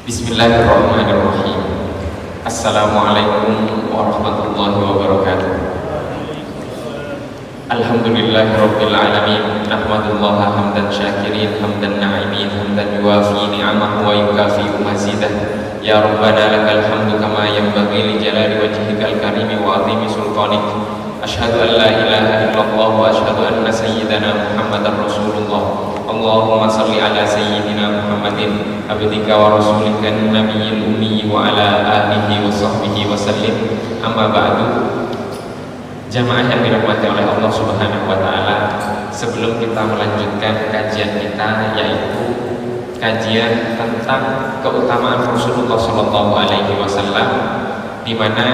Bismillahirrahmanirrahim. Assalamualaikum warahmatullahi wabarakatuh. Alhamdulillahirabbil alamin. Nahmadullaha hamdan syakirin, hamdan na'imin, hamdan yuwafi ni'amahu wa yukafi mazidah. Ya Rabbana lakal hamdu kama yanbaghi li jalali wajhikal karimi wa 'azimi sultanik. Asyhadu an la ilaha illallah wa asyhadu anna sayyidana Muhammadar Rasulullah. Allahumma salli ala sayyidina Muhammadin abdika wa rasulika nabiyil ummi wa ala alihi wa sahbihi wa sallim. Amma ba'du. Jamaah yang dirahmati oleh Allah Subhanahu wa taala, sebelum kita melanjutkan kajian kita, yaitu kajian tentang keutamaan Rasulullah sallallahu alaihi wasallam, di mana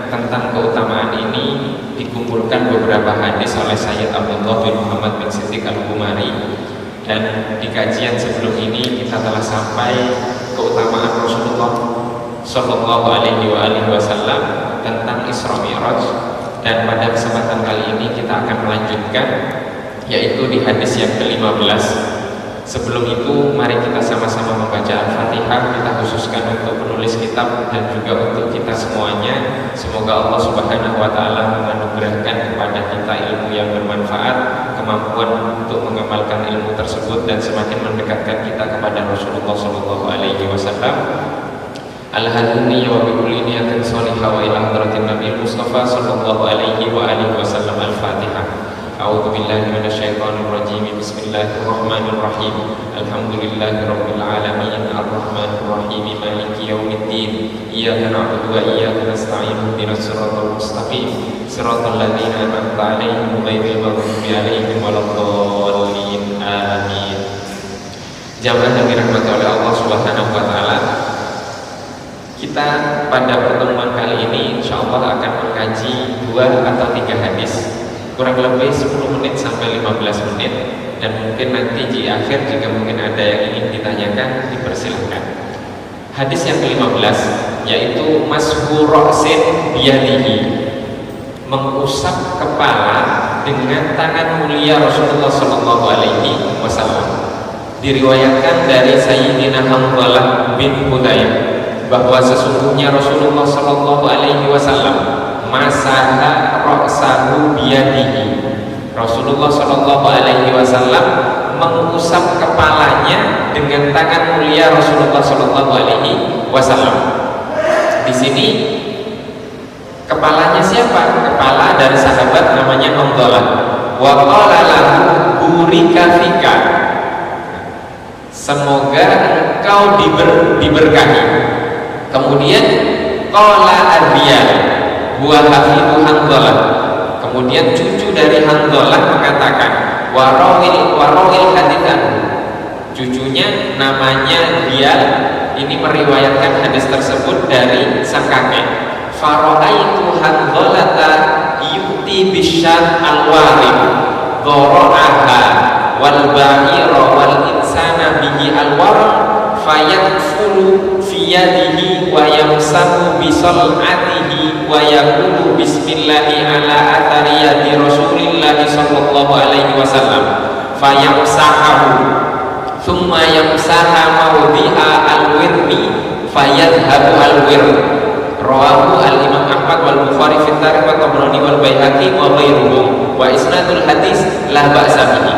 tentang keutamaan ini dikumpulkan beberapa hadis oleh Sayyid Abdullah bin Muhammad bin Siddiq Al-Ghumari. Dan di kajian sebelum ini kita telah sampai keutamaan Rasulullah sallallahu alaihi wasallam tentang Isra Mi'raj. Dan pada kesempatan kali ini kita akan melanjutkan, yaitu di hadis yang ke-15. Sebelum itu mari kita sama-sama membaca Al-Fatihah. Kita khususkan untuk penulis kitab dan juga untuk kita semuanya. Semoga Allah Subhanahu wa taala menganugerahkan kepada kita ilmu yang bermanfaat, kemampuan untuk mengamalkan ilmu tersebut, dan semakin mendekatkan kita kepada Rasulullah sallallahu alaihi wasallam. Al-haduni wa bikulli niyatin salihah wa ila hadratin Nabi Mustafa sallallahu alaihi wa alihi wasallam. Al-Fatihah. A'udzu billahi minasyaitonir rajim. Bismillahirrahmanirrahim. Alhamdulillahirabbil alamin arrahmanir rahim maliki yaumiddin. Iyyaka na'budu wa iyyaka nasta'in. Ihdinas siratal mustaqim. Siratal ladzina an'amta 'alaihim ghairil maghdubi 'alaihim waladdallin. Amin. Jamaah yang dirahmati oleh Allah Subhanahu wa taala, kita pada pertemuan kali ini insyaallah akan mengkaji 2 atau 3 hadis, kurang lebih 10 menit sampai 15 menit, dan mungkin nanti di akhir jika mungkin ada yang ingin ditanyakan dipersilahkan. Hadis yang ke-15 yaitu mashu ra'sin biyadihi, mengusap kepala dengan tangan mulia Rasulullah sallallahu alaihi wasallam. Diriwayatkan dari Sayyidina Hanzalah bin Hudayah bahwa sesungguhnya Rasulullah sallallahu alaihi wasallam masaha ra'sahu biyadihi. Rasulullah sallallahu alaihi wasallam mengusap kepalanya dengan tangan mulia Rasulullah sallallahu alaihi wasallam. Di sini kepalanya siapa? Kepala dari sahabat namanya Hanzalah. Wa qala lahu burika fika, semoga engkau diberkahi. Kemudian qala Arbiyah huwa hafidu Hanzalah, kemudian cucu dari Hanzalah mengatakan warawil hadithan, cucunya namanya Biyal, ini meriwayatkan hadis tersebut dari sang kakek. Fara'aitu Hanzalata yu'ti bisyar al-warib dhara'aha wal ba'ira wal insana bihi al-warab fayadfulu fi yadihi wa yamsahu bi sal'atihi wa yaqulu bismillahi ala athari yadi Rasulillahi sallallahu alaihi wasallam fayamsahahu thumma yamsaha mawdi'a al-wirmi fayadhabu al-wirm. Rawahu al-Imam Ahmad wal Bukhari fi Tarikh wa Tabrani wal Baihaqi wa ghairuhum wa isnadul hadis la ba'sa bihi.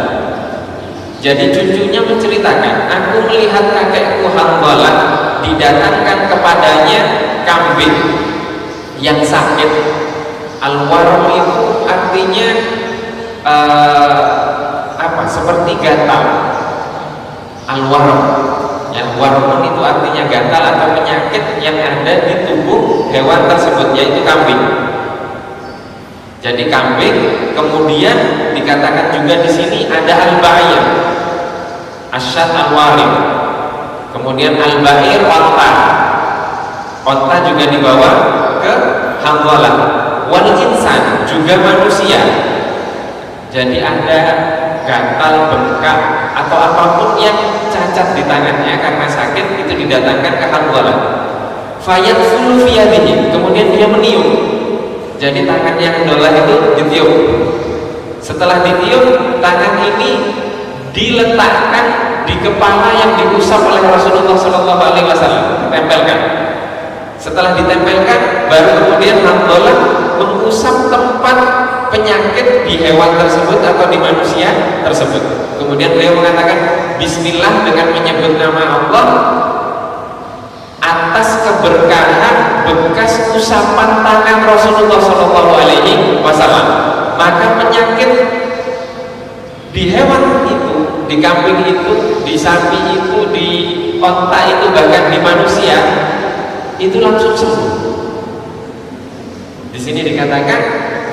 Jadi cucunya menceritakan, aku melihat kakekku Hanzalah didatangkan kepadanya kambing yang sakit. Al-waram itu artinya seperti gatal. Al-waram, ya, waram itu artinya gatal atau penyakit yang ada di tubuh hewan tersebut, yaitu kambing. Jadi kambing, kemudian dikatakan juga di sini ada al-ba'ir, asyad al-warim, kemudian al-ba'ir onta juga dibawa ke Hanzalah. Wal insan juga manusia. Jadi ada gatal, bengkak atau apapun yang cacat di tangannya karena sakit, itu didatangkan ke Hanzalah. Fayadfulu fi yadihi, kemudian dia meniup. Jadi tangannya Hanzalah itu ditiup. Setelah ditiup, tangan ini diletakkan di kepala yang diusap oleh Rasulullah Shallallahu Alaihi Wasallam, ditempelkan. Setelah ditempelkan, baru kemudian Hanzalah mengusap tempat penyakit di hewan tersebut atau di manusia tersebut. Kemudian beliau mengatakan Bismillah dengan menyebut nama Allah atas keberkahan bekas usapan tangan Rasulullah Shallallahu Alaihi Wasallam. Maka penyakit di hewan itu, di kambing itu, di sapi itu, di onta itu, bahkan di manusia itu langsung sembuh. Di sini dikatakan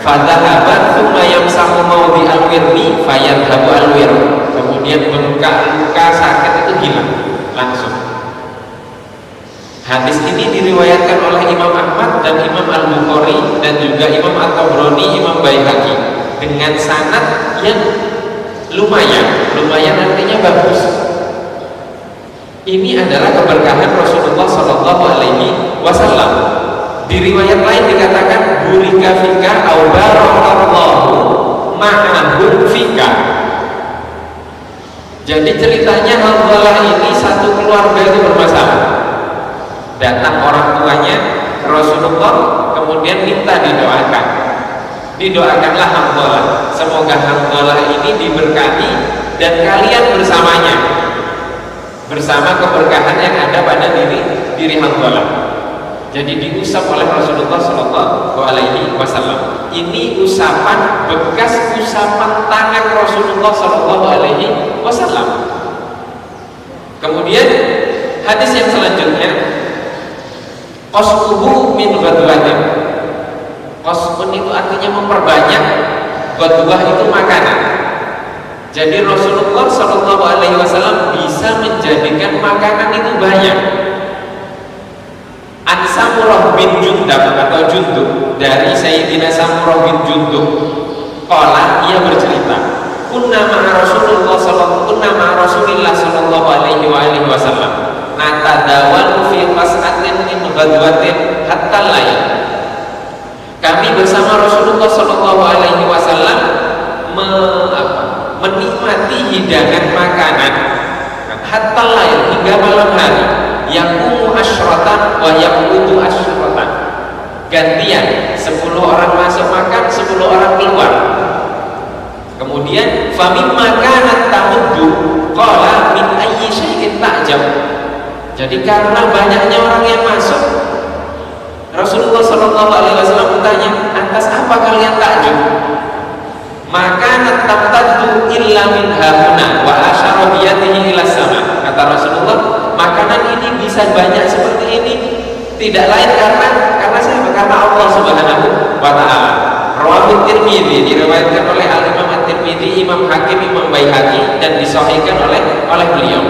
fadhahabat thumma yamsahu mawdi al-wirni fayadhabu al-wir. Kemudian luka sakit itu hilang langsung. Hadis ini diriwayatkan oleh Imam Ahmad dan Imam Al-Bukhari dan juga Imam At-Tabrani, Imam Baihaqi dengan sanad yang lumayan artinya bagus. Ini adalah keberkahan Rasulullah Shallallahu Alaihi Wasallam. Di riwayat lain dikatakan burika fika au barakallahu ma'ahum fika. Jadi ceritanya Hanzalah ini satu keluarga itu bermasalah. Datang orang tuanya Rasulullah, kemudian minta didoakan. Didoakanlah Hanzalah, semoga Hanzalah ini diberkati dan kalian bersamanya, bersama keberkahan yang ada pada diri Hanzalah. Jadi diusap oleh Rasulullah Shallallahu Alaihi Wasallam. Ini usapan bekas usapan tangan Rasulullah Shallallahu Alaihi Wasallam. Kemudian hadis yang selanjutnya, qasquhu min ghadwatin. Qasqun itu artinya memperbanyak, ghadwah itu makanan. Jadi Rasulullah Shallallahu Alaihi Wasallam bisa menjadikan makanan itu banyak. An Samurah bin Jundab atau Jundub, dari Sayyidina Samurah bin Jundub, qala, ia bercerita, kunna ma'a Rasulillah sallallahu alaihi wasallam natadawalu fi qas'atin min ghadwatin hatta layl. Kami bersama Rasulullah sallallahu alaihi wasallam menikmati hidangan makanan hatta layl, hingga malam hari. Yaqumu asyratan wa yaqutu asyratan, gantian 10 orang masuk makan, 10 orang keluar. Kemudian famimma kanat tamuddu qala min ayyi syai'in ta'jab. Jadi karena banyaknya orang yang masuk, Rasulullah sallallahu alaihi wasallam bertanya, atas apa kalian takjub? Maka tamtaddu illa min hauna wa asyara bi yadihi ila sama. Kata Rasulullah, makanan ini bisa banyak seperti ini tidak lain karena Allah Subhanahu wa taala. Rawahu Tirmidzi, diriwayatkan oleh Al-Imam At-Tirmidzi, Imam Hakim, Imam Baihaqi, dan disahihkan oleh beliau.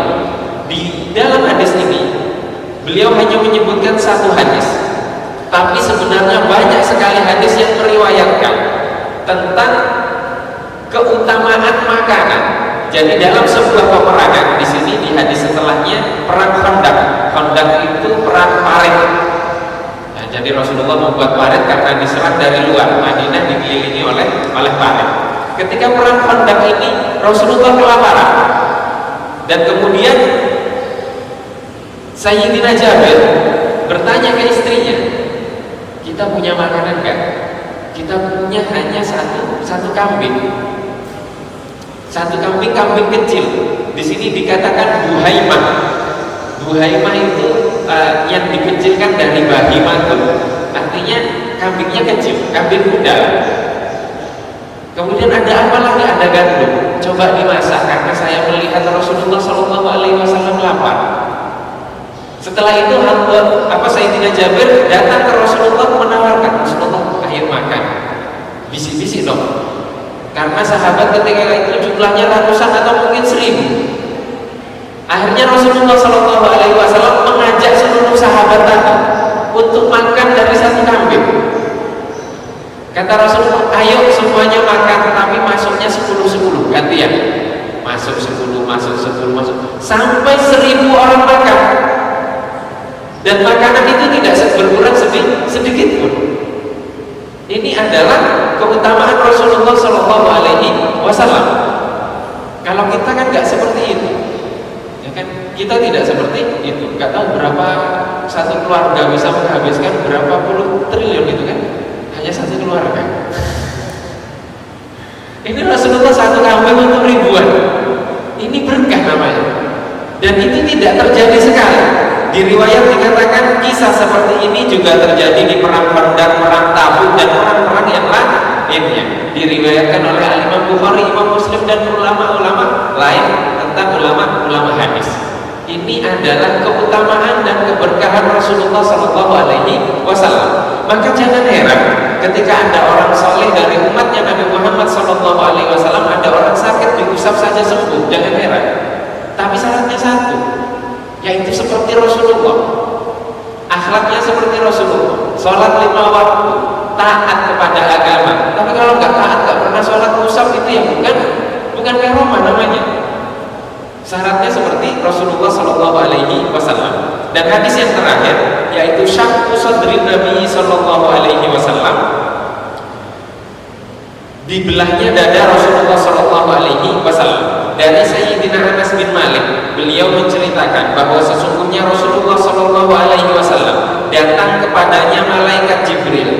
Di dalam hadis ini beliau hanya menyebutkan satu hadis, tapi sebenarnya banyak sekali hadis yang meriwayatkan tentang keutamaan makanan. Jadi dalam sebuah peperangan, di sini di hadis setelahnya perang Khandaq. Khandaq itu perang parit. Nah, jadi Rasulullah membuat parit karena diserang dari luar. Madinah dikelilingi oleh parit. Ketika perang Khandaq ini Rasulullah kelaparan. Dan kemudian Sayyidina Jabir bertanya ke istrinya, kita punya makanan enggak? Kita punya hanya satu kambing. Satu kambing kecil. Di sini dikatakan buhaimah. Buhaimah itu yang dikecilkan dari bahimatun. Artinya kambingnya kecil, kambing muda. Kemudian ada apa lagi? Ada gandum. Coba dimasak karena saya melihat Rasulullah Shallallahu Alaihi Wasallam lapar. Setelah itu Sayyidina Jabir datang ke Rasulullah menawarkan, Rasulullah, ayo makan. Bisik-bisik dong. Karena sahabat ketika itu jumlahnya ratusan atau mungkin 1000. Akhirnya Rasulullah Shallallahu Alaihi Wasallam mengajak seluruh sahabat tadi untuk makan dari satu kambing. Kata Rasulullah, ayo semuanya makan, tapi masuknya 10-10 gantian. Masuk 10, masuk 10, masuk sampai 1000 orang makan. Dan makanan itu tidak berkurang sedikit pun. Ini adalah keutamaan Rasulullah Shallallahu Alaihi Wasallam. Kalau kita kan nggak seperti itu, ya kan? Kita tidak seperti itu. Nggak tahu berapa satu keluarga bisa menghabiskan berapa puluh triliun itu kan? Hanya satu keluarga. Ini Rasulullah satu kambing untuk ribuan. Ini berkah namanya. Dan itu tidak terjadi sekali. Di riwayat dikatakan kisah seperti ini juga terjadi di perang Badar, perang Tabuk, dan perang-perang yang lainnya. Diriwayatkan oleh Imam Bukhari, Imam Muslim, dan ulama-ulama lain tentang ulama-ulama hadis. Ini adalah keutamaan dan keberkahan Rasulullah SAW. Maka jangan heran ketika ada orang soleh dari umatnya Nabi Muhammad SAW, ada orang sakit diusap saja sembuh. Jangan heran. Tapi syaratnya satu, yaitu seperti Rasulullah, akhlaknya seperti Rasulullah, sholat 5 waktu, taat kepada agama. Tapi kalau nggak taat, nggak pernah sholat usap, itu yang bukan karomah namanya. Syaratnya seperti Rasulullah SAW. Dan hadis yang terakhir yaitu syaqqu sadrin Nabi SAW, dibelahnya dada Rasulullah SAW. Dari Sayyidina Anas bin Malik, beliau menceritakan bahwa sesungguhnya Rasulullah SAW datang kepadanya malaikat Jibril,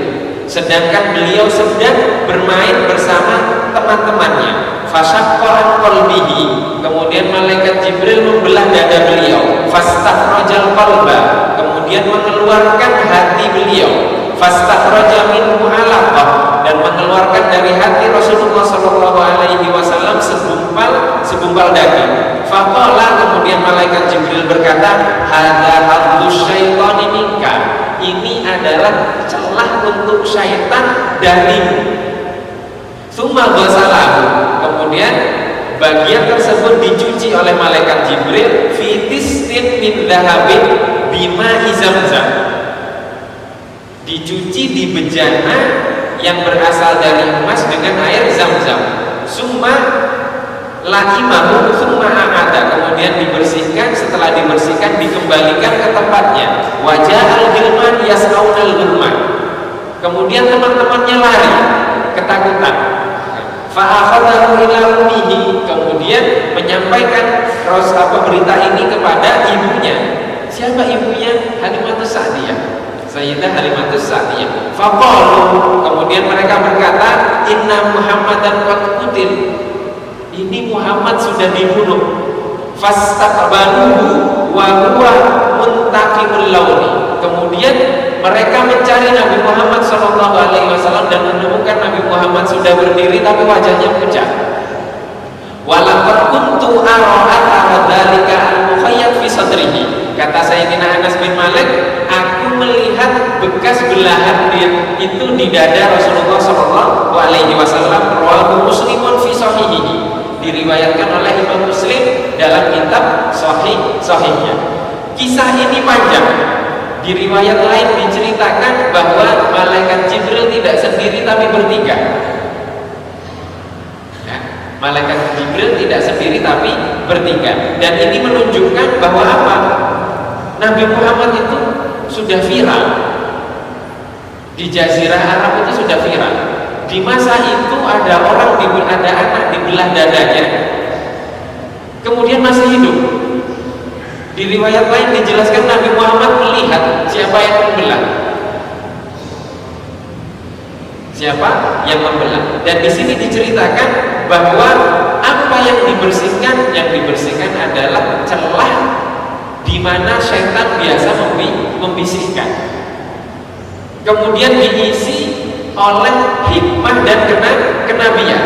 sedangkan beliau sedang bermain bersama teman-temannya. Fasyaqqa an qalbihi, kemudian malaikat Jibril membelah dada beliau. Fastakhrajal qalba, kemudian mengeluarkan hati beliau. Fastakhraja minhu alaqah, dan mengeluarkan dari hati Rasulullah SAW segumpal daging. Faqala, kemudian malaikat Jibril berkata, hadza hadzus syaitani minka, ini adalah celah untuk syaitan darimu. Tsumma ghasalahu, kemudian bagian tersebut dicuci oleh malaikat Jibril fi tistin min dhahabin bima'i Zamzam, dicuci di bejana yang berasal dari emas dengan air Zamzam. Summa lakimahu summa a'ada, kemudian dibersihkan, setelah dibersihkan dikembalikan ke tempatnya. Wajah al-gilman yas'aunal gilman, kemudian teman-temannya lari ketakutan. Fa'akhadahu ila ummihi, kemudian menyampaikan berita ini kepada ibunya. Siapa ibunya? Halimatus Sa'diyah, Sayyidah Halimatus Sa'diyah. Faqalu, kemudian mereka berkata, inna Muhammadan qad qutil, ini Muhammad sudah dibunuh. Fastaqbaluhu wa huwa muntaqimul launi, kemudian mereka mencari Nabi Muhammad SAW dan menemukan Nabi Muhammad sudah berdiri tapi wajahnya pucat. Walaqad kuntu ara athara dzalika al-mukhayyat fi sadrihi, kata Sayyidina Anas bin Malik, aku melihat bekas belahan itu di dada Rasulullah SAW. Rawahu Muslimun fi sahihihi, diriwayatkan oleh Imam Muslim dalam kitab sahihnya. Kisah ini panjang. Di riwayat lain diceritakan bahwa malaikat Jibril tidak sendiri tapi bertiga. Ya, malaikat Jibril tidak sendiri tapi bertiga. Dan ini menunjukkan bahwa apa? Nabi Muhammad itu sudah viral. Di Jazirah Arab itu sudah viral. Di masa itu ada anak dibelah dadanya, kemudian masih hidup. Di riwayat lain dijelaskan Nabi Muhammad melihat siapa yang membelah. Siapa yang membelah? Dan di sini diceritakan bahwa apa yang dibersihkan? Yang dibersihkan adalah celah di mana syaitan biasa membisikkan. Kemudian diisi oleh hikmah dan kenabian.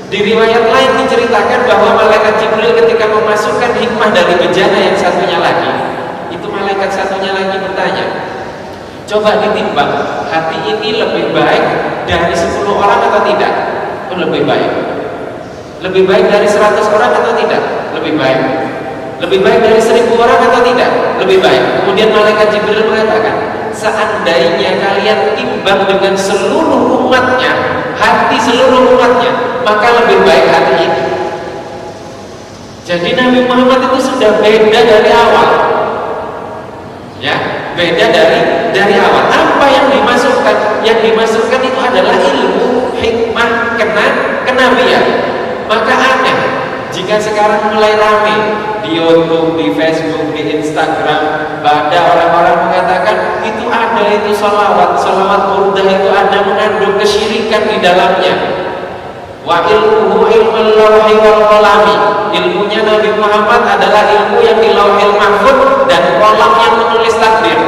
Di riwayat lain diceritakan bahwa malaikat Jibril ketika memasukkan hikmah dari bejana yang satunya lagi, itu malaikat satunya lagi bertanya, coba ditimbang, hati ini lebih baik dari 10 orang atau tidak? Oh, lebih baik. Lebih baik dari 100 orang atau tidak? Lebih baik. Lebih baik dari 1000 orang atau tidak? Lebih baik. Kemudian malaikat Jibril mengatakan, seandainya kalian timbang dengan seluruh umatnya, hati seluruh umatnya, maka lebih baik hati ini. Jadi Nabi Muhammad itu sudah beda dari awal, ya, beda dari awal. Apa yang dimasukkan? Yang dimasukkan itu adalah ilmu, hikmah, kenabian. Maka aneh Jika sekarang mulai rame di YouTube, di Facebook, di Instagram, ada orang-orang mengatakan itu salawat burdah itu ada mengandung kesyirikan di dalamnya. Wa ilmuhu ilmul lawhi wal qalami. Ilmunya Nabi Muhammad adalah ilmu yang di Lauhil Mahfuz dan kolam yang menulis takdir.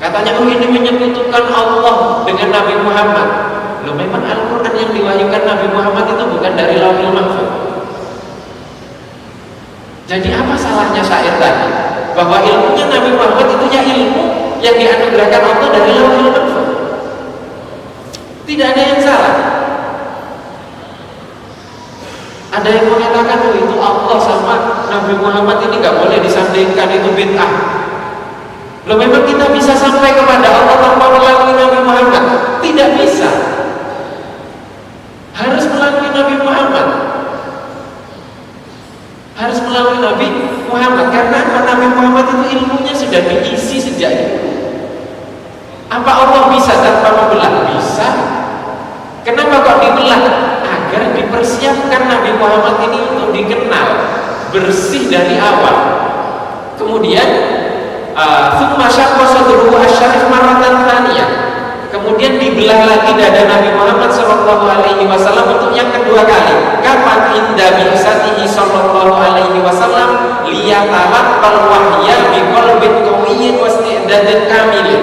Katanya ini menyekutukan Allah dengan Nabi Muhammad. Loh, memang Al-Quran yang diwahyukan Nabi Muhammad itu bukan dari Lauhil Mahfuz. Jadi apa salahnya syair tadi? Bahwa ilmunya Nabi Muhammad itu ya ilmu yang dianugerahkan Allah dari Lauhil Mahfuz. Tidak ada yang salah. Ada yang mengatakan itu Allah sama Nabi Muhammad ini nggak boleh disandingkan, itu bid'ah. Loh, memang kita bisa sampai kepada Allah tanpa melalui Nabi Muhammad? Tidak bisa. Harus melalui Nabi Muhammad. Harus melalui Nabi Muhammad. Karena Nabi Muhammad itu ilmunya sudah diisi sejak itu. Apa Allah bisa tanpa membelah? Bisa. Kenapa kok dibelah? Agar dipersiapkan Nabi Muhammad ini untuk dikenal bersih dari awal. Kemudian thumma syaqqa sadruhu asy-syarif marratan tsaniyah. Kemudian dibelah lagi dada Nabi Muhammad sallallahu alaihi wasallam untuk yang kedua kali. Kapan inda bi'satihi sallallahu alaihi wasallam liyatalaqqal wahya biqalbin qawiyyin wasti'dadin kamilin.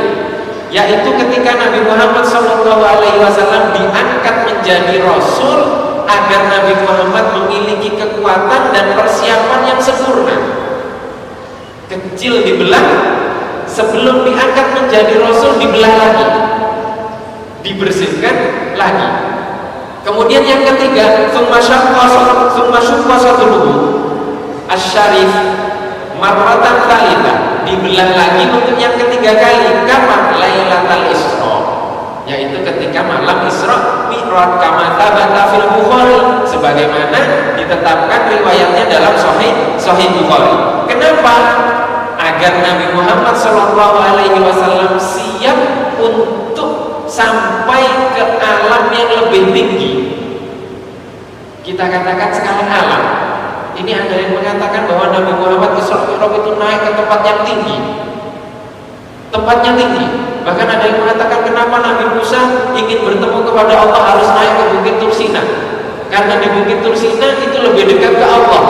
Yaitu ketika Nabi Muhammad sallallahu alaihi wasallam diangkat menjadi rasul agar Nabi Muhammad memiliki kekuatan dan persiapan yang sempurna. Kecil dibelah, sebelum diangkat menjadi rasul dibelah lagi, dibersihkan lagi. Kemudian yang ketiga, tsumma syaqqa sadruhu asy-syarif marratan tsalitsah, dibelah lagi untuk yang ketiga kali. Kapan? Lailatul Isra, yaitu ketika malam Isra Mi'raj, kama tsabata fil Bukhari, sebagaimana ditetapkan riwayatnya dalam Sahih Bukhari. Kenapa? Agar Nabi Muhammad sallallahu alaihi wasallam siap untuk sampai ke alam yang lebih tinggi. Kita katakan skala alam. Ini ada yang mengatakan bahwa Nabi Muhammad Isra Mi'raj itu naik ke tempat yang tinggi. Tempatnya tinggi. Bahkan ada yang mengatakan kenapa Nabi Musa ingin bertemu kepada Allah harus naik ke Bukit Tursina? Karena di Bukit Tursina itu lebih dekat ke Allah.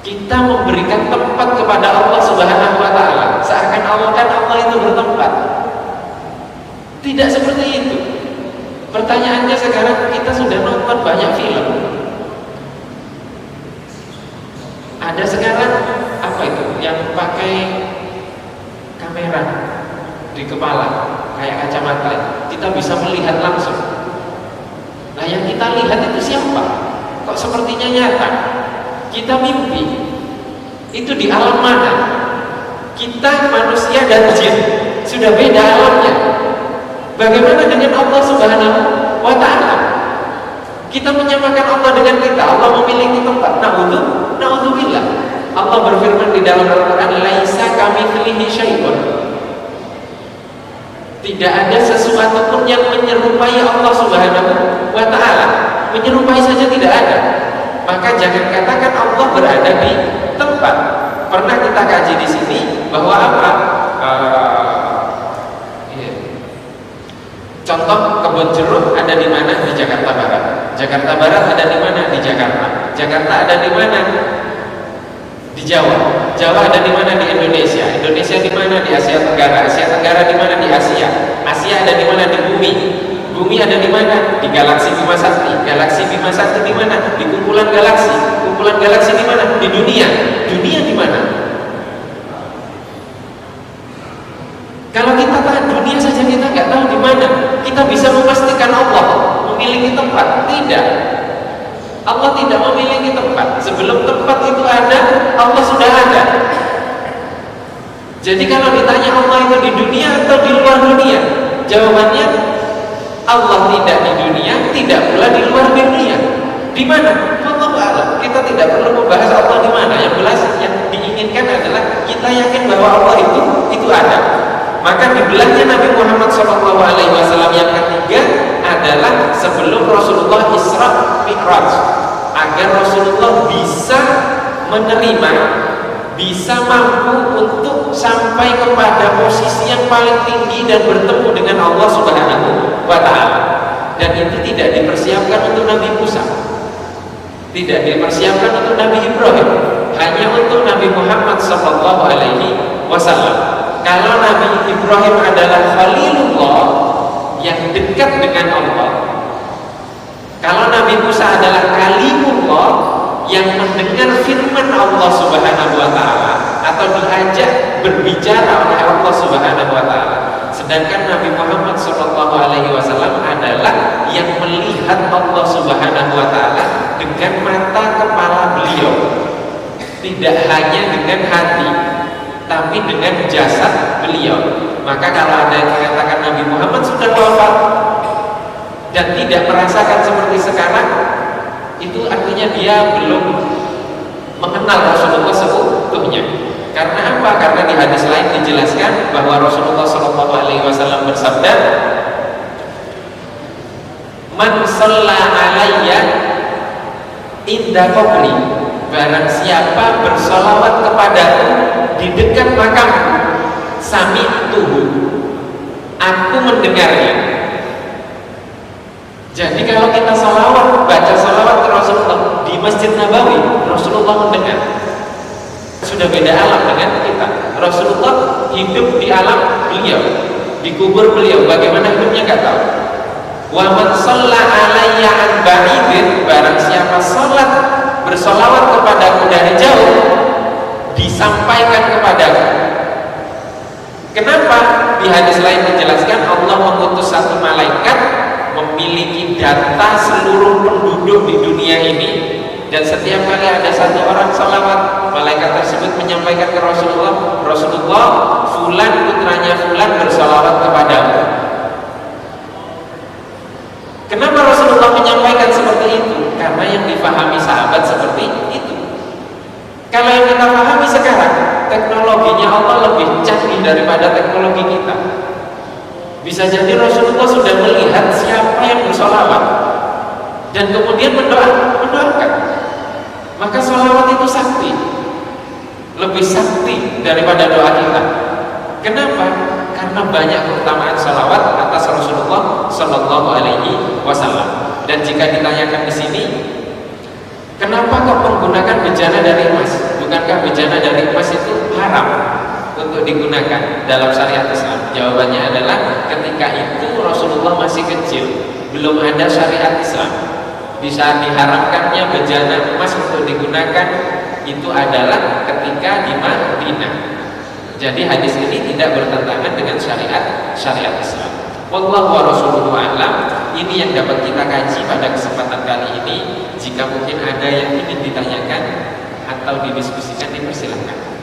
Kita memberikan tempat kepada Allah Subhanahu wa taala, seakan-akan Allah itu bertempat. Tidak seperti itu. Pertanyaannya sekarang, kita sudah nonton banyak film. Ada sekarang apa itu yang pakai kamera di kepala kayak kacamata, kita bisa melihat langsung. Nah, yang kita lihat itu siapa? Kok sepertinya nyata? Kita mimpi. Itu di alam mana? Kita manusia dan jin sudah beda alamnya. Bagaimana dengan Allah Subhanahu wa ta'ala? Kita menyamakan Allah dengan kita. Allah memiliki tempat. Na'udzubillah. Allah berfirman di dalam Al-Quran, laisa kamitslihi syai'un. Tidak ada sesuatu pun yang menyerupai Allah Subhanahu wa ta'ala. Menyerupai saja tidak ada. Maka jangan katakan Allah berada di tempat. Pernah kita kaji di sini bahwa apa? Contoh kebun jeruk ada di mana? Di Jakarta Barat. Jakarta Barat ada di mana? Di Jakarta. Jakarta ada di mana? Di Jawa. Jawa ada di mana? Di Indonesia. Indonesia di mana? Di Asia Tenggara. Asia Tenggara di mana? Di Asia. Asia ada di mana? Di bumi. Bumi ada di mana? Di galaksi Bima Sakti. Galaksi Bima Sakti di mana? Di kumpulan galaksi. Kumpulan galaksi di mana? Di dunia. Dunia di mana? Kalau kita tahu dunia saja kita nggak tahu di mana, kita bisa memastikan Allah memiliki tempat? Tidak. Allah tidak memiliki tempat. Sebelum tempat itu ada, Allah sudah ada. Jadi kalau ditanya Allah itu di dunia atau di luar dunia, jawabannya Allah tidak di dunia, tidak pula di luar dunia. Di mana? Wallahu a'lam. Kita tidak perlu membahas Allah di mana. Yang jelas yang diinginkan adalah kita yakin bahwa Allah itu ada. Maka dibelahnya Nabi Muhammad SAW yang ketiga adalah sebelum Rasulullah Isra Mi'raj. agar Rasulullah bisa menerima, bisa mampu untuk sampai kepada posisi yang paling tinggi dan bertemu dengan Allah Subhanahu wa Ta'ala. Dan itu tidak dipersiapkan untuk Nabi Musa, tidak dipersiapkan untuk Nabi Ibrahim, hanya untuk Nabi Muhammad sallallahu alaihi wasallam. Kalau Nabi Ibrahim adalah Khalilullah yang dekat dengan Allah, kalau Nabi Musa adalah Kalimullah yang mendengar firman Allah Subhanahu wa Ta'ala atau diajak berbicara oleh Allah Subhanahu wa Ta'ala, sedangkan Nabi Muhammad sallallahu alaihi wasallam adalah yang melihat Allah Subhanahu wa Ta'ala dengan mata kepala beliau, tidak hanya dengan hati tapi dengan jasad beliau. Maka kalau ada yang mengatakan Nabi Muhammad sudah wafat dan tidak merasakan seperti sekarang, itu artinya dia belum mengenal Rasulullah seutuhnya. Karena apa? Karena di hadis lain dijelaskan bahwa Rasulullah SAW bersabda, "Man shalla alayya inda qabri," barang siapa bersolawat kepadaku di dekat makamku, sami'tuhu, aku mendengarnya. Jadi kalau kita salawat, baca salawat ke Rasulullah di Masjid Nabawi, Rasulullah mendengar. Sudah beda alam dengan kita. Rasulullah hidup di alam beliau, dikubur beliau, bagaimana hidupnya nggak tahu. Wa man shalla alayya an ba'idin, barang siapa salat bersolawat kepadaku dari jauh, disampaikan kepadaku. Kenapa? Di hadis lain dijelaskan Allah mengutus satu malaikat memiliki data seluruh penduduk di dunia ini, dan setiap kali ada satu orang salawat, malaikat tersebut menyampaikan ke Rasulullah, Rasulullah, fulan putranya fulan bersalawat kepadamu. Kenapa Rasulullah menyampaikan seperti itu? Karena yang difahami sahabat seperti itu. Kalau yang kita pahami sekarang, teknologinya Allah lebih canggih daripada teknologi kita. Bisa jadi Rasulullah sudah melihat siapa yang bersolawat dan kemudian mendoakan. Maka sholawat itu sakti, lebih sakti daripada doa kita. Kenapa? Karena banyak keutamaan sholawat atas Rasulullah Sallallahu Alaihi Wasallam. Dan jika ditanyakan di sini, kenapa kok menggunakan bejana dari emas? Bukankah bejana dari emas itu haram untuk digunakan dalam syariat Islam? Jawabannya adalah ketika itu Rasulullah masih kecil, belum ada syariat Islam. Bisa diharamkannya bejana emas untuk digunakan itu adalah ketika di Madinah. Jadi hadis ini tidak bertentangan dengan syariat Islam. Wallahu wa rasuluhu a'lam. Ini yang dapat kita kaji pada kesempatan kali ini. Jika mungkin ada yang ingin ditanyakan atau didiskusikan, dipersilahkan.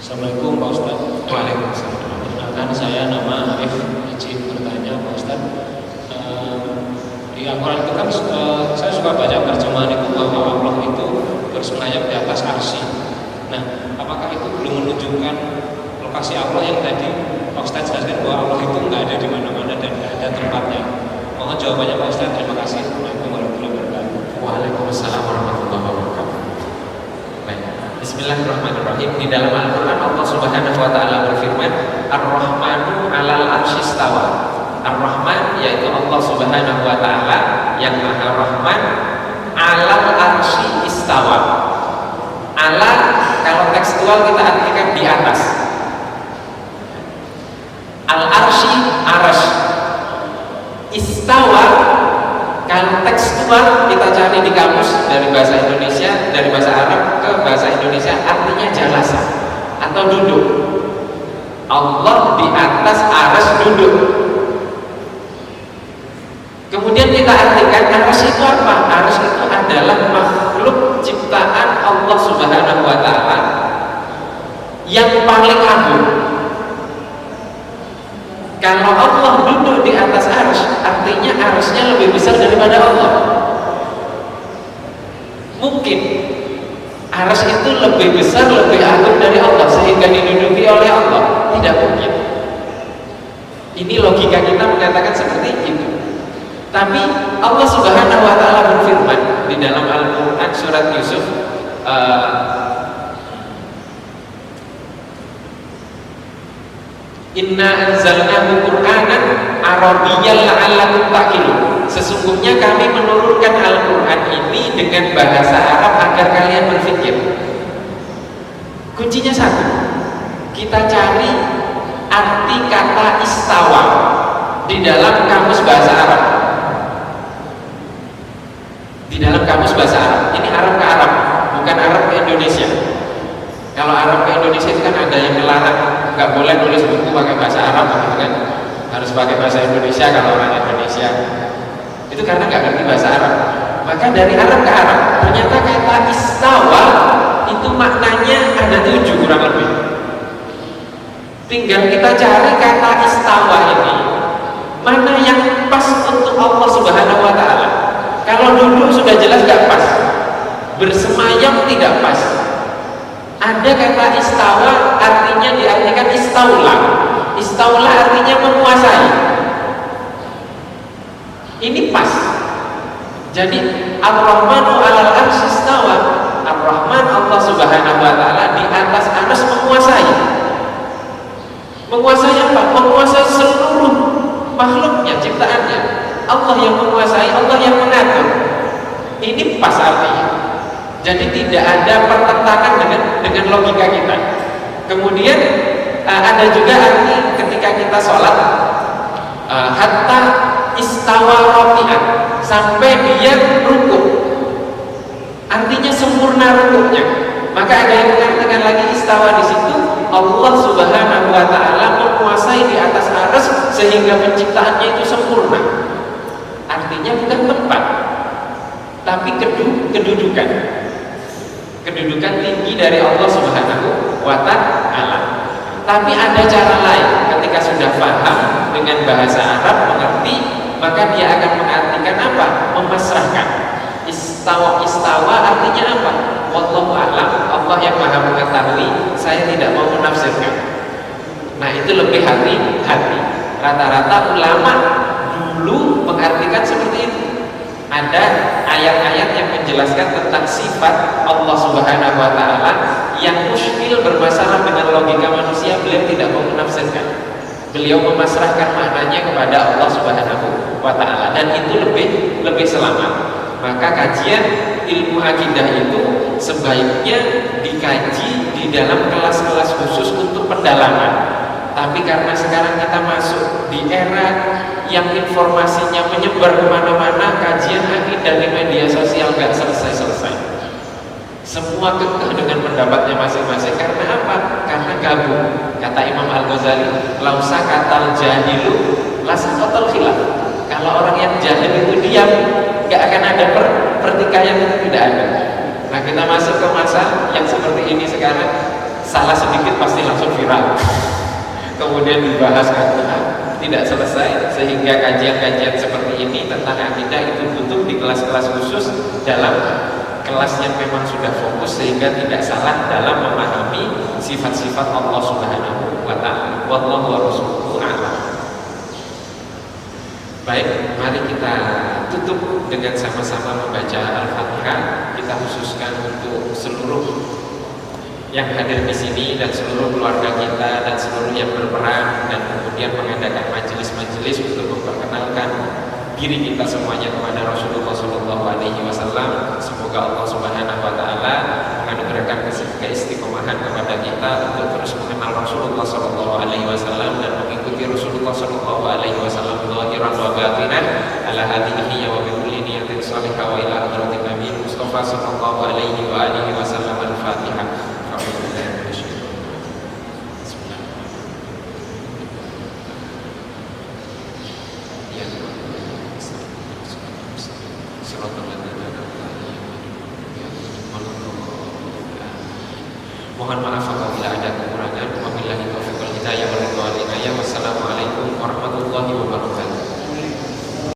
Assalamualaikum Pak Ustaz. Waalaikumsalam. Perkenalkan, saya nama Arif izin bertanya Pak Ustaz. Di Al-Quran itu kan saya suka baca terjemahan itu bahwa Allah itu bersemayam di atas arsy. Nah, apakah itu belum menunjukkan lokasi Allah yang tadi Pak Ustaz jelaskan bahwa Allah itu nggak ada di mana-mana dan nggak ada tempatnya? Mohon jawabannya Pak Ustaz. Terima kasih. Assalamualaikum warahmatullahi wabarakatuh. Waalaikumsalam warahmatullahi wabarakatuh. Baik. Bismillahirrahmanirrahim. Di dalam Al-Quran Allah Subhanahu wa Ta'ala berfirman, Ar-Rahmanu 'alal 'arsy istawa. Ar-Rahman yaitu Allah Subhanahu wa Ta'ala yang Maha Rahman, 'alal 'arsy istawa. Ala kalau tekstual kita artikan di atas. Al-'arsy arsy. Istawa kalau tekstual kita cari di kamus dari bahasa Indonesia, dari bahasa Arab ke bahasa Indonesia, artinya jalasa atau duduk. Allah di atas arsy duduk. Kemudian kita artikan arsy itu apa? Arsy itu adalah makhluk ciptaan Allah Subhanahu wa Ta'ala yang paling agung. Kalau Allah duduk di atas arsy, artinya arsy-nya lebih besar daripada Allah. Arsy itu lebih besar, lebih agung dari Allah sehingga diduduki oleh Allah? Tidak mungkin. Ini logika kita mengatakan seperti itu. Tapi Allah Subhanahu wa taala berfirman di dalam Al-Qur'an surat Yusuf, Inna anzalnahu Qur'anan Arabiyyan la'allakum ta'qilun. Sesungguhnya kami menurunkan Al-Qur'an ini dengan bahasa Arab agar kalian berpikir. Kuncinya satu. Kita cari arti kata istawa di dalam kamus bahasa Arab. Di dalam kamus bahasa Arab. Ini Arab ke Arab, bukan Arab ke Indonesia. Kalau Arab ke Indonesia itu kan ada yang melarang, nggak boleh nulis buku pakai bahasa Arab, gitu kan? Harus pakai bahasa Indonesia kalau orang Indonesia. Itu karena nggak ngerti bahasa Arab. Maka dari Arab ke Arab, ternyata kata istawa itu maknanya ada 7 kurang lebih. Tinggal kita cari kata istawa ini mana yang pas untuk Allah Subhanahu wa taala. Kalau duduk sudah jelas nggak pas, bersemayam tidak pas. Ada kata istawa artinya diartikan istaula. Istaula artinya menguasai. Ini pas. Jadi Ar-Rahmanu 'alal 'arsy istawa. Ar-Rahman Allah Subhanahu wa taala di atas arsy menguasai. Menguasai apa? Menguasai seluruh makhluknya, ciptaannya. Allah yang menguasai, Allah yang mengatur. Ini pas artinya. Jadi tidak ada pertentangan dengan logika kita. Kemudian ada juga arti ketika kita sholat, hatta istawa rafi'an, sampai dia rukuk. Artinya sempurna rukuknya. Maka ada yang mengatakan lagi istawa di situ Allah Subhanahu wa taala menguasai di atas arsy sehingga penciptaannya itu sempurna. Artinya bukan tempat, tapi kedudukan. Kedudukan tinggi dari Allah Subhanahu wa taala. Tapi ada cara lain. Ketika sudah paham dengan bahasa Arab, mengerti, maka dia akan mengartikan apa? Memasrahkan. Istawa artinya apa? Wallahu a'lam. Allah yang Maha mengetahui, saya tidak mau menafsirkan. Nah, itu lebih hati-hati. Rata-rata ulama dulu mengartikan seperti itu. Ada ayat-ayat yang menjelaskan tentang sifat Allah Subhanahu wa taala yang muskil, bermasalah dengan logika manusia, beliau tidak mau menafsirkan. Beliau memasrahkan maknanya kepada Allah Subhanahu wa taala, dan itu lebih selamat. Maka kajian ilmu akidah itu sebaiknya dikaji di dalam kelas-kelas khusus untuk pendalaman. Tapi karena sekarang kita masuk di era yang informasinya menyebar kemana-mana, kajian akidah di media sosial nggak selesai-selesai. Semua kekeh dengan pendapatnya masing-masing. Karena apa? Karena gabung. Kata Imam Al-Ghazali, lausa katal jahilu lasa kotal khilaf. Kalau orang yang jahil itu diam, nggak akan ada pertikaian, itu tidak ada. Nah, kita masuk ke masa yang seperti ini sekarang, salah sedikit pasti langsung viral. Kemudian dibahas tidak selesai, sehingga kajian-kajian seperti ini tentang akidah itu butuh di kelas-kelas khusus, dalam kelas yang memang sudah fokus sehingga tidak salah dalam memahami sifat-sifat Allah Subhanahu wa taala. Wallahu wa rasuluhu a'lam. Baik, mari kita tutup dengan sama-sama membaca Al-Fatihah. Kita khususkan untuk seluruh yang hadir di sini dan seluruh keluarga kita dan seluruh yang berperan dan kemudian mengadakan majelis-majelis untuk memperkenalkan diri kita semuanya kepada Rasulullah SAW. Semoga Allah Subhanahu wa taala menganugerahkan keistiqomahan kepada kita untuk terus mengenal Rasulullah SAW dan mengikuti Rasulullah SAW zahiran wa batinan ala hadhihi wa bi kulli niyatin salihah wa ila hadratin Nabi Mustafa sallallahu alaihi wa alihi wasallam. Al-Fatihah. Mohon maaf